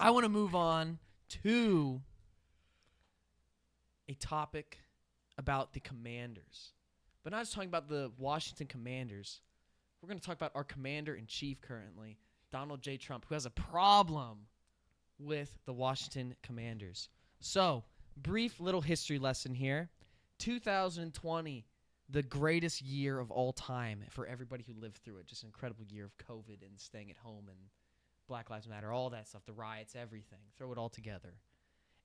I want to move on to a topic about the Commanders. But not just talking about the Washington Commanders. We're going to talk about our commander-in-chief currently, Donald J. Trump, who has a problem with the Washington Commanders. So, brief little history lesson here. 2020, the greatest year of all time for everybody who lived through it. Just an incredible year of COVID and staying at home and Black Lives Matter, all that stuff, the riots, everything. Throw it all together.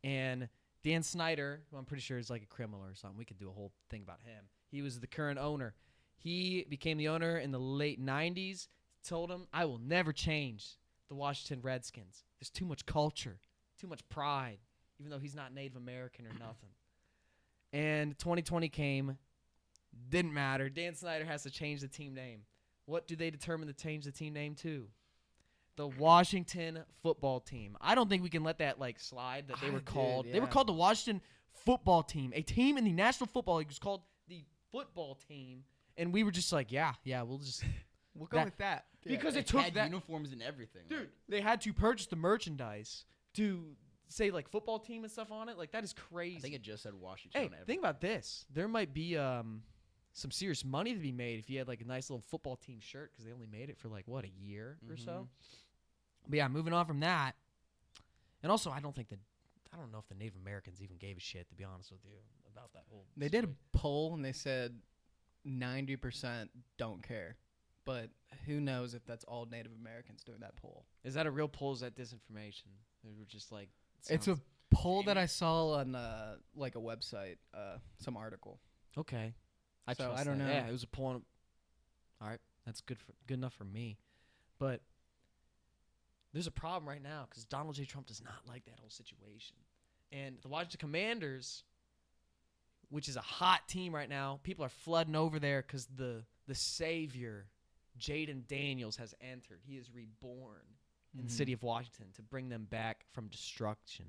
And Dan Snyder, who I'm pretty sure is like a criminal or something. We could do a whole thing about him. He was the current owner. He became the owner in the late 90s. Told him, I will never change the Washington Redskins. There's too much culture, too much pride, even though he's not Native American or nothing. And 2020 came. Didn't matter. Dan Snyder has to change the team name. What do they determine to change the team name to? The Washington Football Team. I don't think we can let that slide that they were called. They were called the Washington Football Team. A team in the National Football League was called the Football Team. And we were just like, yeah, we'll go with that. Because they it took had uniforms and everything. Dude, they had to purchase the merchandise to say football team and stuff on it. That is crazy. I think it just said Washington. Hey, think about this. There might be some serious money to be made if you had a nice little football team shirt because they only made it for a year or so. But yeah, moving on from that. And also, I don't know if the Native Americans even gave a shit, to be honest with you, about that whole They did a poll and they said 90% don't care. But who knows if that's all Native Americans doing that poll. Is that a real poll? Is that disinformation? They were just it's a poll that I saw on a website, some article. Okay. I don't know. Yeah, it was a poll. All right, that's good enough for me. But there's a problem right now because Donald J. Trump does not like that whole situation. And the Washington Commanders, which is a hot team right now, people are flooding over there because the savior, Jaden Daniels, has entered. He is reborn in the city of Washington to bring them back from destruction.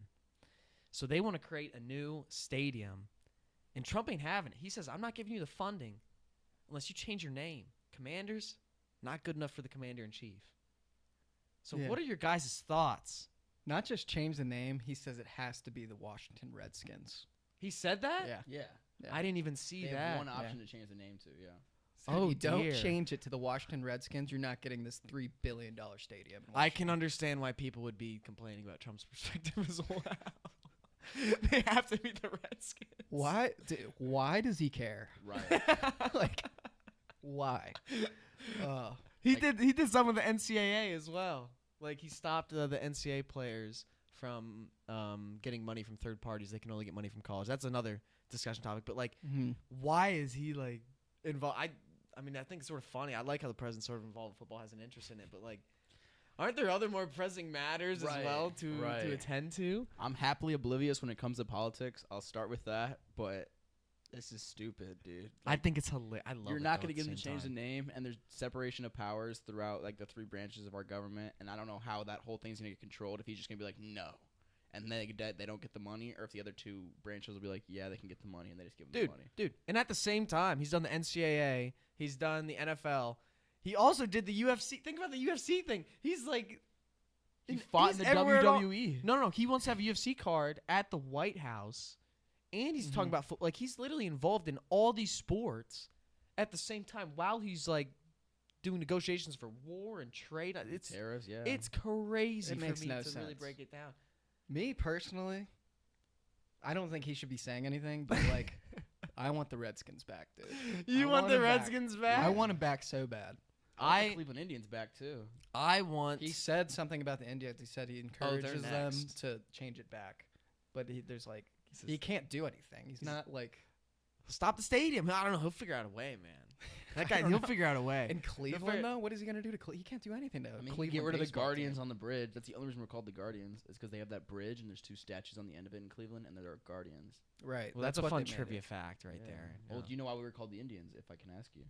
So they want to create a new stadium. And Trump ain't having it. He says, I'm not giving you the funding unless you change your name. Commanders, not good enough for the commander-in-chief. So what are your guys' thoughts? Not just change the name. He says it has to be the Washington Redskins. He said that? Yeah. I didn't even see they that. Have one option to change the name to, So if you don't change it to the Washington Redskins, you're not getting this $3 billion stadium. I can understand why people would be complaining about Trump's perspective as well. They have to be the Redskins. Why? Why does he care? Right. Why? He did some with the NCAA as well. He stopped the NCAA players from getting money from third parties. They can only get money from college. That's another discussion topic. But why is he involved? I mean, I think it's sort of funny. I like how the president's sort of involved in football, has an interest in it. But aren't there other more pressing matters as well to attend to? I'm happily oblivious when it comes to politics. I'll start with that, but this is stupid, dude. I think it's hilarious. I love it. You're not going to get him to change the name, and there's separation of powers throughout the three branches of our government, and I don't know how that whole thing's going to get controlled if he's just going to be no. And then they don't get the money, or if the other two branches will be yeah, they can get the money, and they just give them the money. Dude, and at the same time, he's done the NCAA, he's done the NFL. He also did the UFC. Think about the UFC thing. He's he fought in the WWE. No. He wants to have a UFC card at the White House, and he's talking about football. He's literally involved in all these sports at the same time while he's doing negotiations for war and trade. It's tariffs, yeah. It's crazy it for makes me no to sense. really break it down. Me personally, I don't think he should be saying anything, but I want the Redskins back, dude. You want the Redskins back? I want them back so bad. I want the Cleveland Indians back too. He said something about the Indians. He said he encourages them to change it back, but he can't do anything. He's not stop the stadium. I don't know. He'll figure out a way, man. That guy, he'll figure out a way. In Cleveland, though, what is he gonna do to Cleveland? He can't do anything to Cleveland. Get rid of the Guardians team. on the bridge. That's the only reason we're called the Guardians. Is because they have that bridge and there's two statues on the end of it in Cleveland, and they're Guardians. Right. Well, that's a fun trivia fact right there. Well, do you know why we were called the Indians? If I can ask you.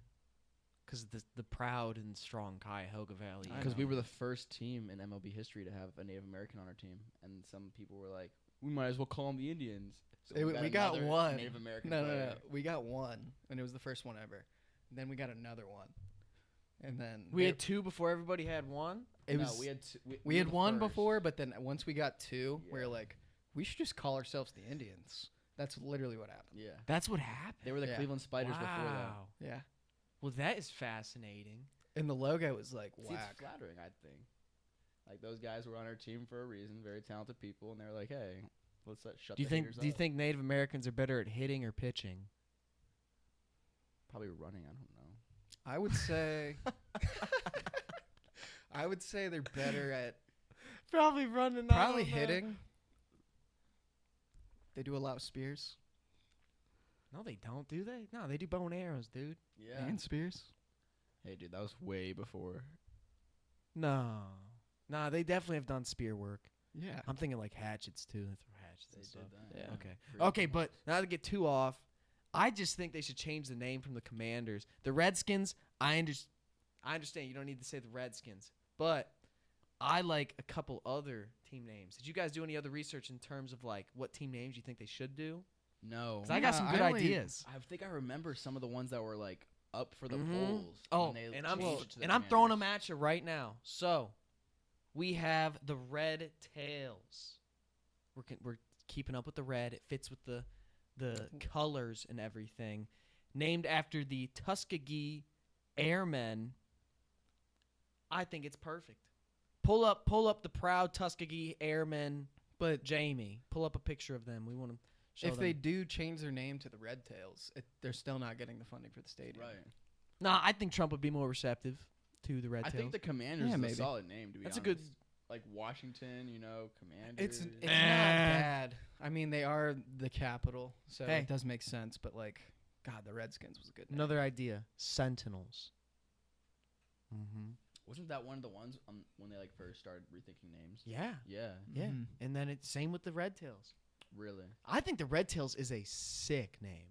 Because the proud and strong Cuyahoga Valley. Because we were the first team in MLB history to have a Native American on our team, and some people were like, "We might as well call them the Indians." So we got one. Native American no. We got one, and it was the first one ever. And then we got another one. and then We had 2 before everybody had 1. it no, was we had we had were the one first. before, but then once we got 2, we Yeah. were like, we should just call ourselves the Indians. That's literally what happened. Yeah, That's what happened. they were the Yeah. Cleveland Spiders before that. Wow. Yeah, Well, that is fascinating. and the logo was like See, it's whack. flattering, I think. Like those guys were on our team for a reason, very talented people, and they were like, "Hey, let's shut." Do you the think haters Do you up." think Native Americans are better at hitting or pitching? Probably running? I don't know. I would say, I would say they're better at Probably running. probably hitting. They do a lot of spears No, they don't, do they? No, they do bow and arrows, dude. Yeah. and spears. Hey, dude, that was way before. No. Nah, they definitely have done spear work. Yeah, I'm thinking like hatchets too. They throw hatchets They and did stuff. that. Yeah. Okay. Pretty Okay, much. but not to get too off, I just think they should change the name from the Commanders. The Redskins, I understand you don't need to say the Redskins, but I like a couple other team names. Did you guys do any other research in terms of like what team names you think they should do? No. 'Cause I got Yeah, some I good only- ideas. I think I remember some of the ones that were like up for the Mhm. polls. Oh, when they and I'm changed it to the and I'm throwing them Commanders. at you right now. So, we have the Red Tails. We're keeping up with the red. It fits with the colors and everything. Named after the Tuskegee Airmen. I think it's perfect. Pull up the proud Tuskegee Airmen. but Jamie, pull up a picture of them. We want to show if them. they do change their name to the Red Tails, they're still not getting the funding for the stadium. Right. Nah, I think Trump would be more receptive to the Red I Tails. think the Commanders Yeah, is maybe. a solid name, to be That's a honest. good- Like Washington, Commanders. It's not Eh. bad. I mean, they are the capital, so Hey. it does make sense. But like, God, the Redskins was a good name. Another idea: Sentinels. Mm-hmm. Wasn't that one of the ones when they like first started rethinking names? Yeah, Yeah, yeah. Mhm. And then it's same with the Red Tails. really. I think the Red Tails is a sick name.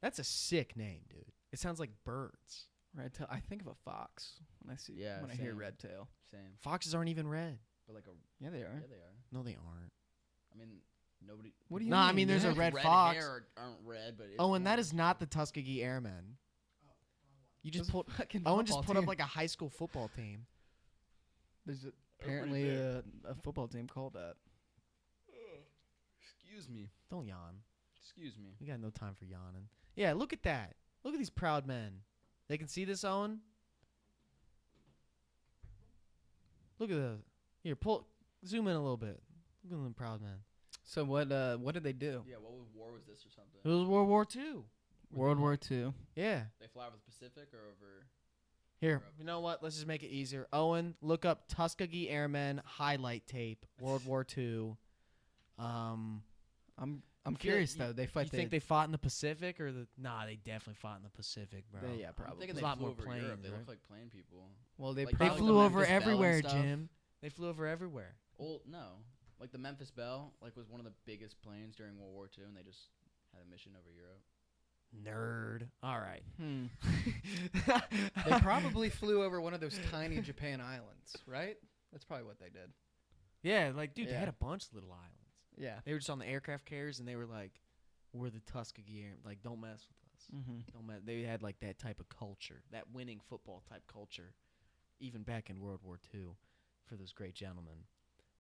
That's a sick name, dude. It sounds like birds. Red tail. I think of a fox when I see Yeah, when I hear same. red tail. Same. Foxes aren't even red. But like a Yeah, they are. yeah, they are. No, they aren't. I mean, nobody. What do you Nah, I mean? mean, there's a Yeah. red red fox. hair aren't red, but it's Oh, and that orange. is not the Tuskegee Airmen. You just There's a pulled. fucking Owen just football put up team. like a high school football team. There's pretty apparently big. a football team called that. Excuse me. Don't yawn. Excuse me. We got no time for yawning. Yeah, look at that. Look at these proud men. They can see this, Owen? Look at the. Here, zoom in a little bit. Look at them proud men. So what did they do? Yeah, what war was this or something? It was World War II. World War II. Yeah. They fly over the Pacific or over? Here, Europe. you know what? Let's just make it easier. Owen, look up Tuskegee Airmen highlight tape, World War II. I'm curious though. They You fight. think they fought in the Pacific or the? Nah, they definitely fought in the Pacific, bro. yeah, I'm probably. thinking There's they a lot flew more over planes, Europe. They right? look like plane people. Well, they Like They Probably flew the over Memphis Belle and everywhere, stuff. Jim. They flew over everywhere. Well, no, like the Memphis Belle, like was one of the biggest planes during World War II, and they just had a mission over Europe. Nerd. All right. They probably flew over one of those tiny Japan islands, right? That's probably what they did. Yeah, like, dude, they Yeah. had a bunch of little islands. Yeah. They were just on the aircraft carriers, and they were like, "We're the Tuskegee Air. Like, don't mess with us. Mm-hmm. Don't mess." They had like that type of culture, that winning football type culture, even back in World War II, for those great gentlemen.